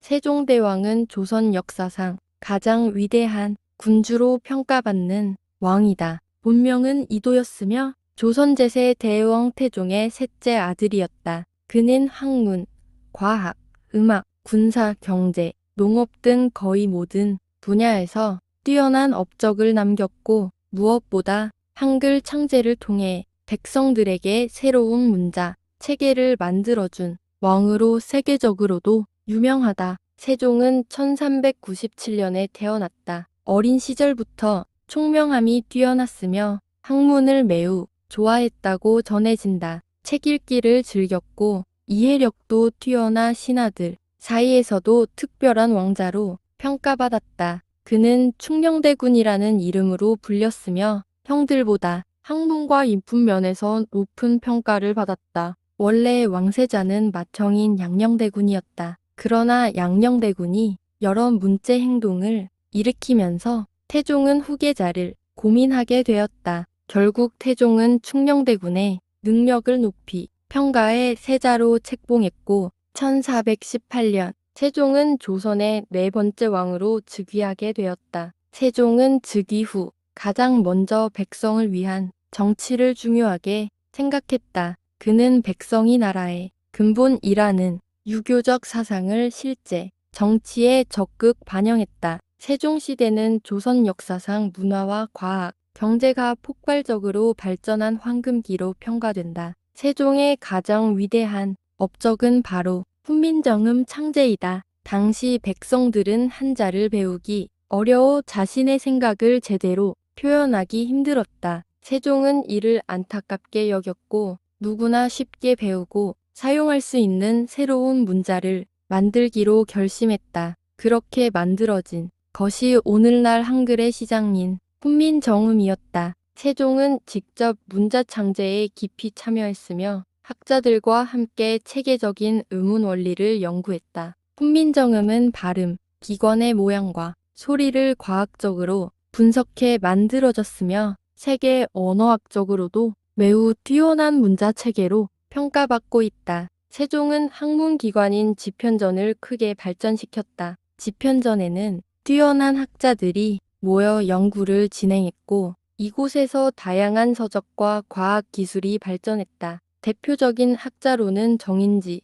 세종대왕은 조선 역사상 가장 위대한 군주로 평가받는 왕이다. 본명은 이도였으며 조선 제세 대왕 태종의 셋째 아들이었다. 그는 학문, 과학, 음악, 군사, 경제, 농업 등 거의 모든 분야에서 뛰어난 업적을 남겼고 무엇보다 한글 창제를 통해 백성들에게 새로운 문자, 체계를 만들어준 왕으로 세계적으로도 유명하다. 세종은 1397년에 태어났다. 어린 시절부터 총명함이 뛰어났으며 학문을 매우 좋아했다고 전해진다. 책 읽기를 즐겼고 이해력도 뛰어나 신하들 사이에서도 특별한 왕자로 평가받았다. 그는 충녕대군이라는 이름으로 불렸으며 형들보다 학문과 인품 면에서 높은 평가를 받았다. 원래 왕세자는 맏형인 양녕대군이었다. 그러나 양녕대군이 여러 문제 행동을 일으키면서 태종은 후계자를 고민하게 되었다. 결국 태종은 충녕대군의 능력을 높이 평가해 세자로 책봉했고 1418년 세종은 조선의 네 번째 왕으로 즉위하게 되었다. 세종은 즉위 후 가장 먼저 백성을 위한 정치를 중요하게 생각했다. 그는 백성이 나라의 근본이라는 유교적 사상을 실제 정치에 적극 반영했다. 세종시대는 조선 역사상 문화와 과학, 경제가 폭발적으로 발전한 황금기로 평가된다. 세종의 가장 위대한 업적은 바로 훈민정음 창제이다. 당시 백성들은 한자를 배우기 어려워 자신의 생각을 제대로 표현하기 힘들었다. 세종은 이를 안타깝게 여겼고 누구나 쉽게 배우고 사용할 수 있는 새로운 문자를 만들기로 결심했다. 그렇게 만들어진 것이 오늘날 한글의 시작인 훈민정음이었다. 세종은 직접 문자 창제에 깊이 참여했으며 학자들과 함께 체계적인 의문 원리를 연구했다. 훈민정음은 발음, 기관의 모양과 소리를 과학적으로 분석해 만들어졌으며 세계 언어학적으로도 매우 뛰어난 문자 체계로 평가받고 있다. 세종은 학문기관인 지편전을 크게 발전시켰다. 지편전에는 뛰어난 학자들이 모여 연구를 진행했고 이곳에서 다양한 서적과 과학 기술이 발전했다. 대표적인 학자로는 정인지,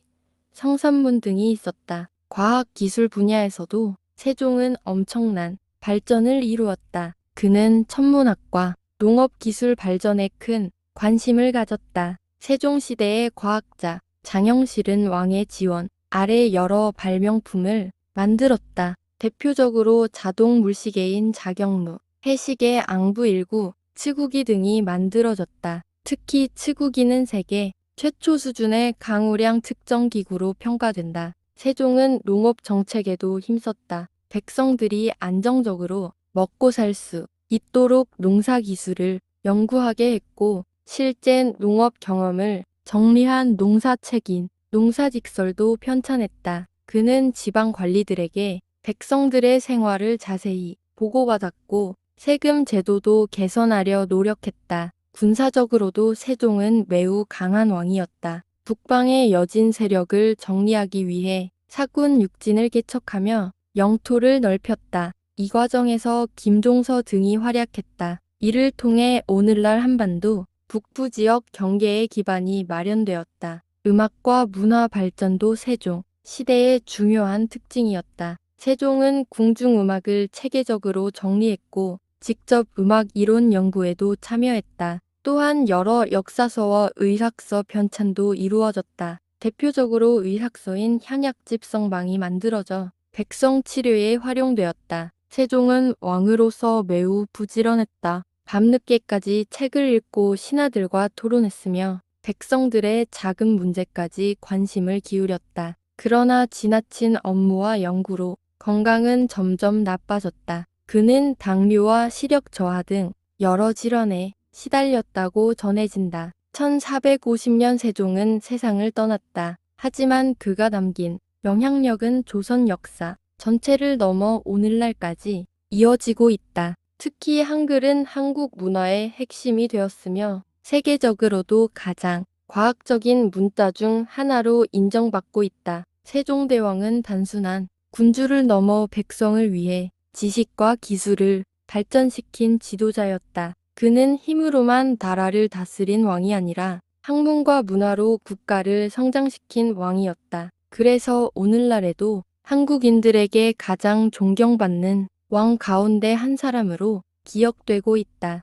성산문 등이 있었다. 과학 기술 분야에서도 세종은 엄청난 발전을 이루었다. 그는 천문학과 농업 기술 발전에 큰 관심을 가졌다. 세종시대의 과학자 장영실은 왕의 지원 아래 여러 발명품을 만들었다. 대표적으로 자동 물시계인 자경루, 해시계 앙부일구, 치구기 등이 만들어졌다. 특히 치구기는 세계 최초 수준의 강우량 측정 기구로 평가된다. 세종은 농업 정책에도 힘썼다. 백성들이 안정적으로 먹고 살 수 있도록 농사 기술을 연구하게 했고 실제 농업 경험을 정리한 농사책인 농사직설도 편찬했다. 그는 지방 관리들에게 백성들의 생활을 자세히 보고받았고 세금 제도도 개선하려 노력했다. 군사적으로도 세종은 매우 강한 왕이었다. 북방의 여진 세력을 정리하기 위해 사군 육진을 개척하며 영토를 넓혔다. 이 과정에서 김종서 등이 활약했다. 이를 통해 오늘날 한반도 북부 지역 경계의 기반이 마련되었다. 음악과 문화 발전도 세종 시대의 중요한 특징이었다. 세종은 궁중음악을 체계적으로 정리했고 직접 음악 이론 연구에도 참여했다. 또한 여러 역사서와 의학서 편찬도 이루어졌다. 대표적으로 의학서인 향약집성방이 만들어져 백성 치료에 활용되었다. 세종은 왕으로서 매우 부지런했다. 밤늦게까지 책을 읽고 신하들과 토론했으며 백성들의 작은 문제까지 관심을 기울였다. 그러나 지나친 업무와 연구로 건강은 점점 나빠졌다. 그는 당뇨와 시력 저하 등 여러 질환에 시달렸다고 전해진다. 1450년 세종은 세상을 떠났다. 하지만 그가 남긴 영향력은 조선 역사 전체를 넘어 오늘날까지 이어지고 있다. 특히 한글은 한국 문화의 핵심이 되었으며 세계적으로도 가장 과학적인 문자 중 하나로 인정받고 있다. 세종대왕은 단순한 군주를 넘어 백성을 위해 지식과 기술을 발전시킨 지도자였다. 그는 힘으로만 나라를 다스린 왕이 아니라 학문과 문화로 국가를 성장시킨 왕이었다. 그래서 오늘날에도 한국인들에게 가장 존경받는 왕 가운데 한 사람으로 기억되고 있다.